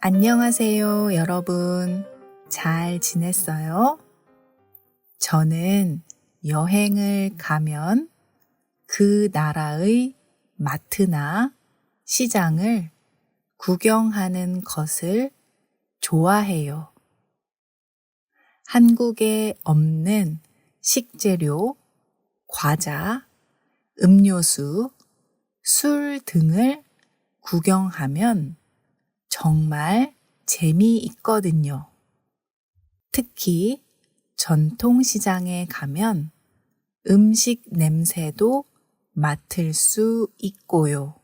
안녕하세요, 여러분. 잘 지냈어요? 저는 여행을 가면 그 나라의 마트나 시장을 구경하는 것을 좋아해요. 한국에 없는 식재료, 과자, 음료수, 술 등을 구경하면 정말 재미있거든요. 특히 전통시장에 가면 음식 냄새도 맡을 수 있고요.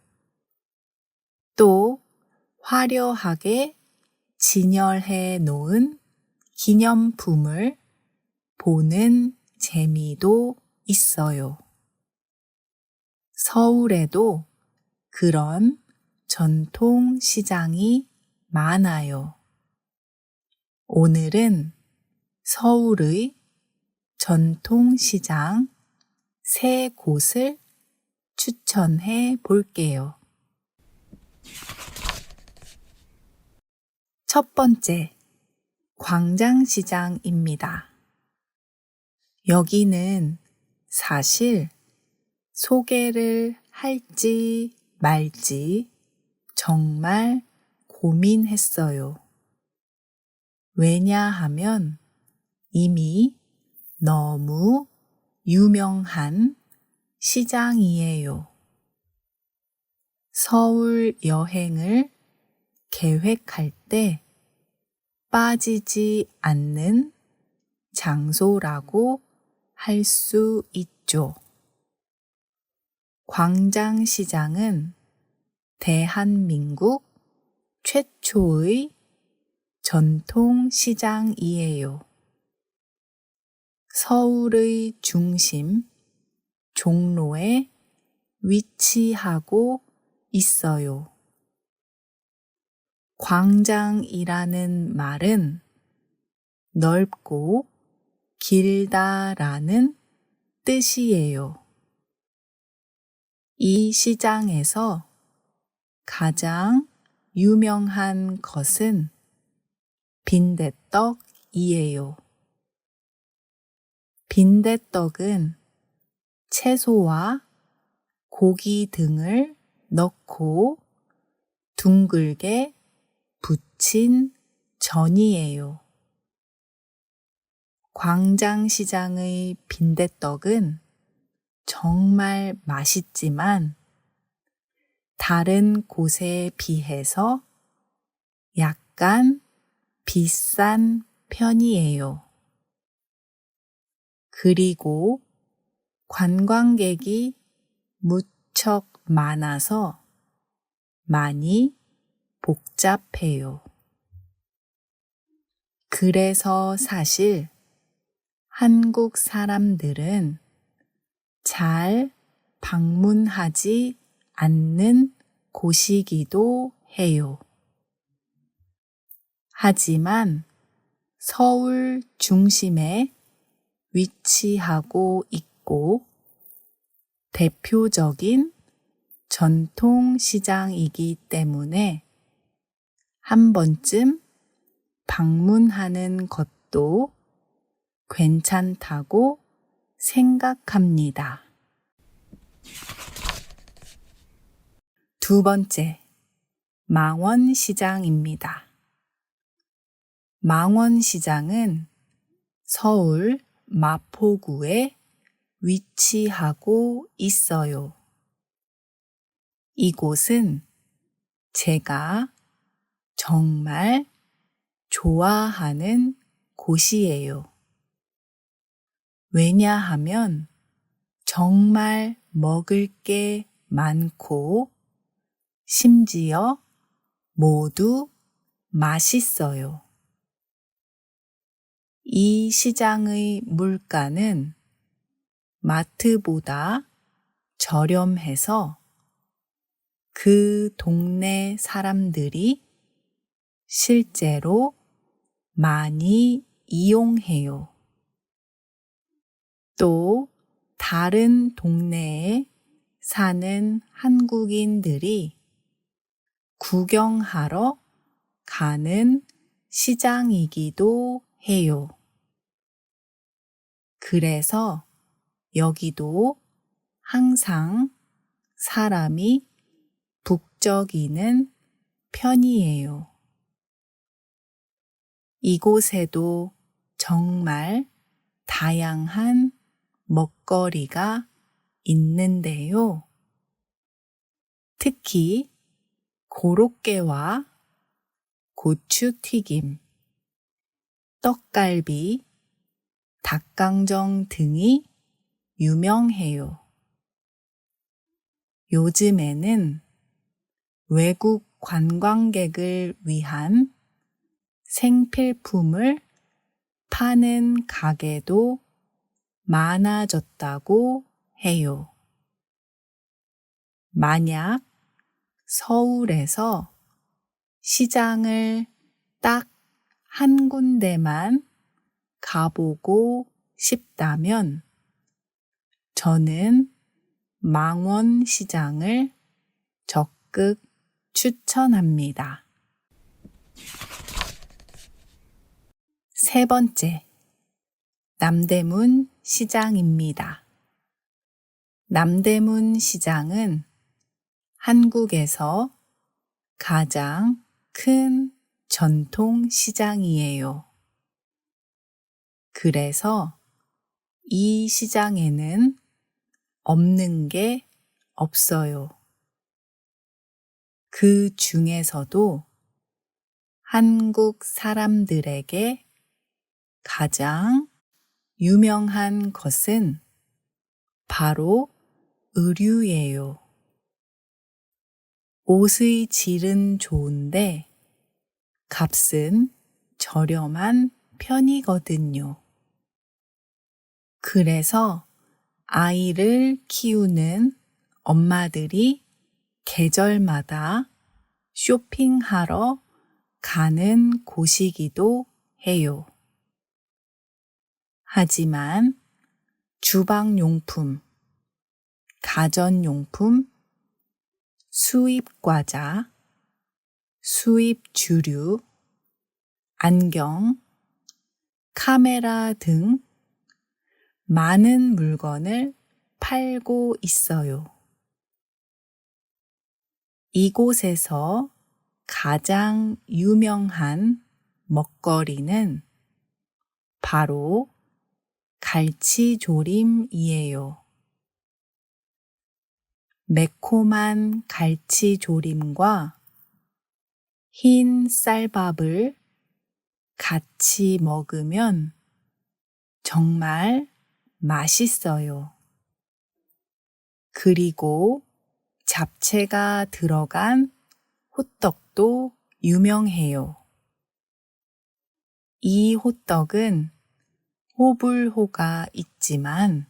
또 화려하게 진열해 놓은 기념품을 보는 재미도 있어요. 서울에도 그런 전통 시장이 많아요. 오늘은 서울의 전통 시장 3곳을 추천해 볼게요. 첫 번째, 광장시장입니다. 여기는 사실 소개를 할지 말지 정말 고민했어요. 왜냐하면 이미 너무 유명한 시장이에요. 서울 여행을 계획할 때 빠지지 않는 장소라고 할 수 있죠. 광장시장은 대한민국 최초의 전통시장이에요. 서울의 중심, 종로에 위치하고 있어요. 광장이라는 말은 넓고 길다라는 뜻이에요. 이 시장에서 가장 유명한 것은 빈대떡이에요. 빈대떡은 채소와 고기 등을 넣고 둥글게 부친 전이에요. 광장시장의 빈대떡은 정말 맛있지만 다른 곳에 비해서 약간 비싼 편이에요. 그리고 관광객이 무척 많아서 많이 복잡해요. 그래서 사실 한국 사람들은 잘 방문하지 않는 곳이기도 해요. 하지만 서울 중심에 위치하고 있고 대표적인 전통시장이기 때문에 한 번쯤 방문하는 것도 괜찮다고 생각합니다. 두 번째, 망원시장입니다. 망원시장은 서울 마포구에 위치하고 있어요. 이곳은 제가 정말 좋아하는 곳이에요. 왜냐하면 정말 먹을 게 많고 심지어 모두 맛있어요. 이 시장의 물가는 마트보다 저렴해서 그 동네 사람들이 실제로 많이 이용해요. 또 다른 동네에 사는 한국인들이 구경하러 가는 시장이기도 해요. 그래서 여기도 항상 사람이 북적이는 편이에요. 이곳에도 정말 다양한 먹거리가 있는데요. 특히 고로케와 고추튀김, 떡갈비, 닭강정 등이 유명해요. 요즘에는 외국 관광객을 위한 생필품을 파는 가게도 많아졌다고 해요. 만약 서울에서 시장을 딱 한 군데만 가보고 싶다면 저는 망원시장을 적극 추천합니다. 세 번째, 남대문 시장입니다. 남대문 시장은 한국에서 가장 큰 전통 시장이에요. 그래서 이 시장에는 없는 게 없어요. 그 중에서도 한국 사람들에게 가장 유명한 것은 바로 의류예요. 옷의 질은 좋은데 값은 저렴한 편이거든요. 그래서 아이를 키우는 엄마들이 계절마다 쇼핑하러 가는 곳이기도 해요. 하지만 주방용품, 가전용품, 수입 과자, 수입 주류, 안경, 카메라 등 많은 물건을 팔고 있어요. 이곳에서 가장 유명한 먹거리는 바로 갈치조림이에요. 매콤한 갈치조림과 흰 쌀밥을 같이 먹으면 정말 맛있어요. 그리고 잡채가 들어간 호떡도 유명해요. 이 호떡은 호불호가 있지만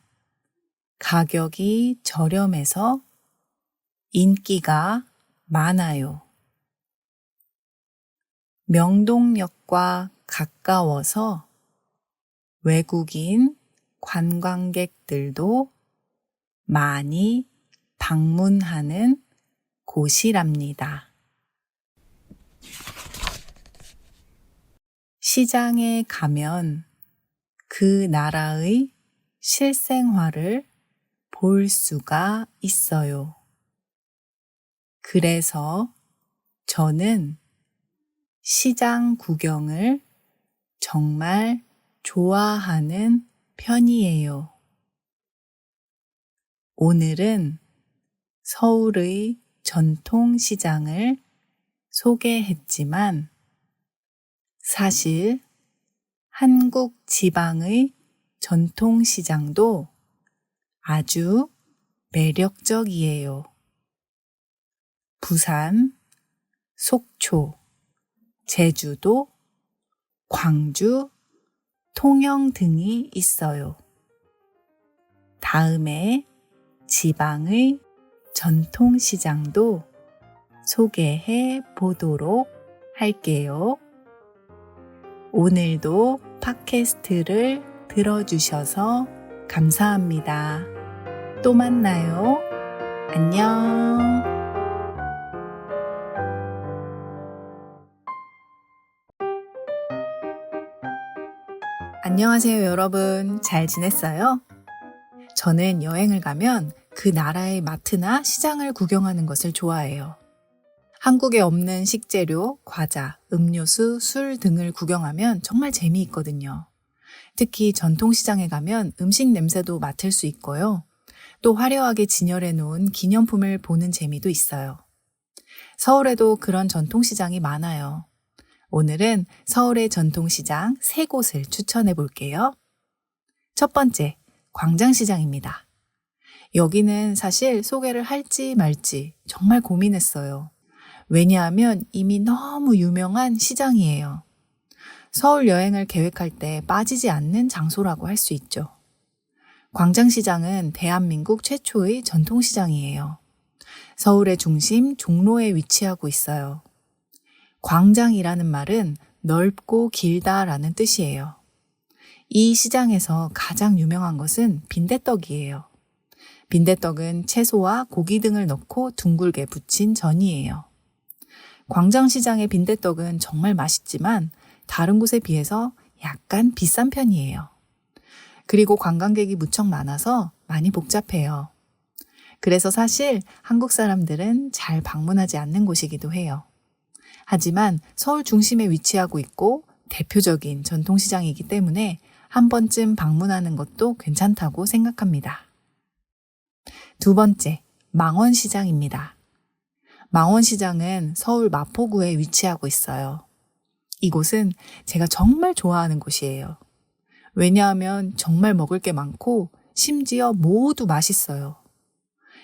가격이 저렴해서 인기가 많아요. 명동역과 가까워서 외국인 관광객들도 많이 방문하는 곳이랍니다. 시장에 가면 그 나라의 실생활을 볼 수가 있어요. 그래서 저는 시장 구경을 정말 좋아하는 편이에요. 오늘은 서울의 전통시장을 소개했지만 사실 한국 지방의 전통시장도 아주 매력적이에요. 부산, 속초, 제주도, 광주, 통영 등이 있어요. 다음에 지방의 전통시장도 소개해 보도록 할게요. 오늘도 팟캐스트를 들어주셔서 감사합니다. 또 만나요. 안녕. 안녕하세요, 여러분. 잘 지냈어요? 저는 여행을 가면 그 나라의 마트나 시장을 구경하는 것을 좋아해요. 한국에 없는 식재료, 과자, 음료수, 술 등을 구경하면 정말 재미있거든요. 특히 전통시장에 가면 음식 냄새도 맡을 수 있고요. 또 화려하게 진열해 놓은 기념품을 보는 재미도 있어요. 서울에도 그런 전통시장이 많아요. 오늘은 서울의 전통시장 3곳을 추천해 볼게요. 첫 번째, 광장시장입니다. 여기는 사실 소개를 할지 말지 정말 고민했어요. 왜냐하면 이미 너무 유명한 시장이에요. 서울 여행을 계획할 때 빠지지 않는 장소라고 할 수 있죠. 광장시장은 대한민국 최초의 전통시장이에요. 서울의 중심 종로에 위치하고 있어요. 광장이라는 말은 넓고 길다라는 뜻이에요. 이 시장에서 가장 유명한 것은 빈대떡이에요. 빈대떡은 채소와 고기 등을 넣고 둥글게 부친 전이에요. 광장시장의 빈대떡은 정말 맛있지만 다른 곳에 비해서 약간 비싼 편이에요. 그리고 관광객이 무척 많아서 많이 복잡해요. 그래서 사실 한국 사람들은 잘 방문하지 않는 곳이기도 해요. 하지만 서울 중심에 위치하고 있고 대표적인 전통시장이기 때문에 한 번쯤 방문하는 것도 괜찮다고 생각합니다. 두 번째, 망원시장입니다. 망원시장은 서울 마포구에 위치하고 있어요. 이곳은 제가 정말 좋아하는 곳이에요. 왜냐하면 정말 먹을 게 많고 심지어 모두 맛있어요.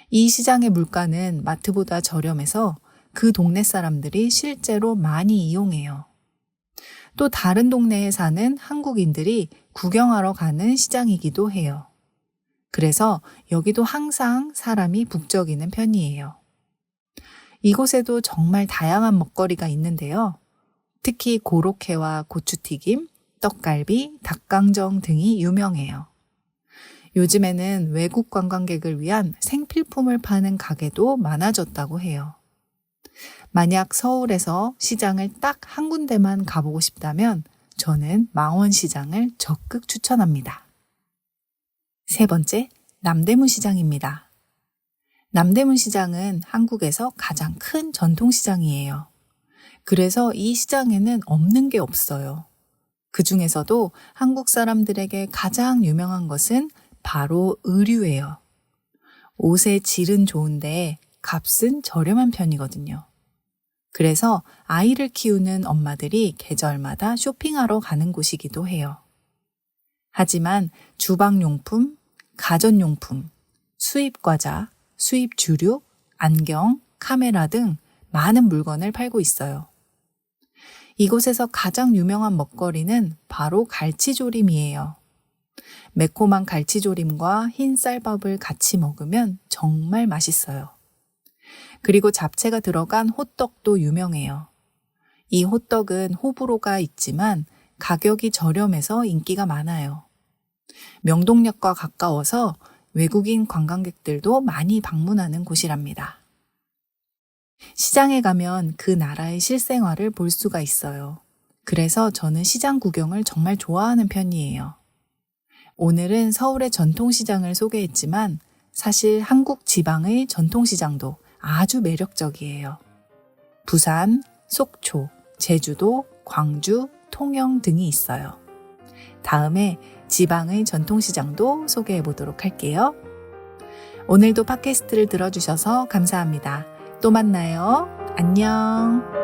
이 시장의 물가는 마트보다 저렴해서 그 동네 사람들이 실제로 많이 이용해요. 또 다른 동네에 사는 한국인들이 구경하러 가는 시장이기도 해요. 그래서 여기도 항상 사람이 북적이는 편이에요. 이곳에도 정말 다양한 먹거리가 있는데요. 특히 고로케와 고추튀김, 떡갈비, 닭강정 등이 유명해요. 요즘에는 외국 관광객을 위한 생필품을 파는 가게도 많아졌다고 해요. 만약 서울에서 시장을 딱 한 군데만 가보고 싶다면 저는 망원시장을 적극 추천합니다. 세 번째, 남대문 시장입니다. 남대문 시장은 한국에서 가장 큰 전통시장이에요. 그래서 이 시장에는 없는 게 없어요. 그 중에서도 한국 사람들에게 가장 유명한 것은 바로 의류예요. 옷의 질은 좋은데 값은 저렴한 편이거든요. 그래서 아이를 키우는 엄마들이 계절마다 쇼핑하러 가는 곳이기도 해요. 하지만 주방용품, 가전용품, 수입과자, 수입주류, 안경, 카메라 등 많은 물건을 팔고 있어요. 이곳에서 가장 유명한 먹거리는 바로 갈치조림이에요. 매콤한 갈치조림과 흰 쌀밥을 같이 먹으면 정말 맛있어요. 그리고 잡채가 들어간 호떡도 유명해요. 이 호떡은 호불호가 있지만 가격이 저렴해서 인기가 많아요. 명동역과 가까워서 외국인 관광객들도 많이 방문하는 곳이랍니다. 시장에 가면 그 나라의 실생활을 볼 수가 있어요. 그래서 저는 시장 구경을 정말 좋아하는 편이에요. 오늘은 서울의 전통시장을 소개했지만 사실 한국 지방의 전통시장도 아주 매력적이에요. 부산, 속초, 제주도, 광주, 통영 등이 있어요. 다음에 지방의 전통시장도 소개해 보도록 할게요. 오늘도 팟캐스트를 들어주셔서 감사합니다. 또 만나요. 안녕.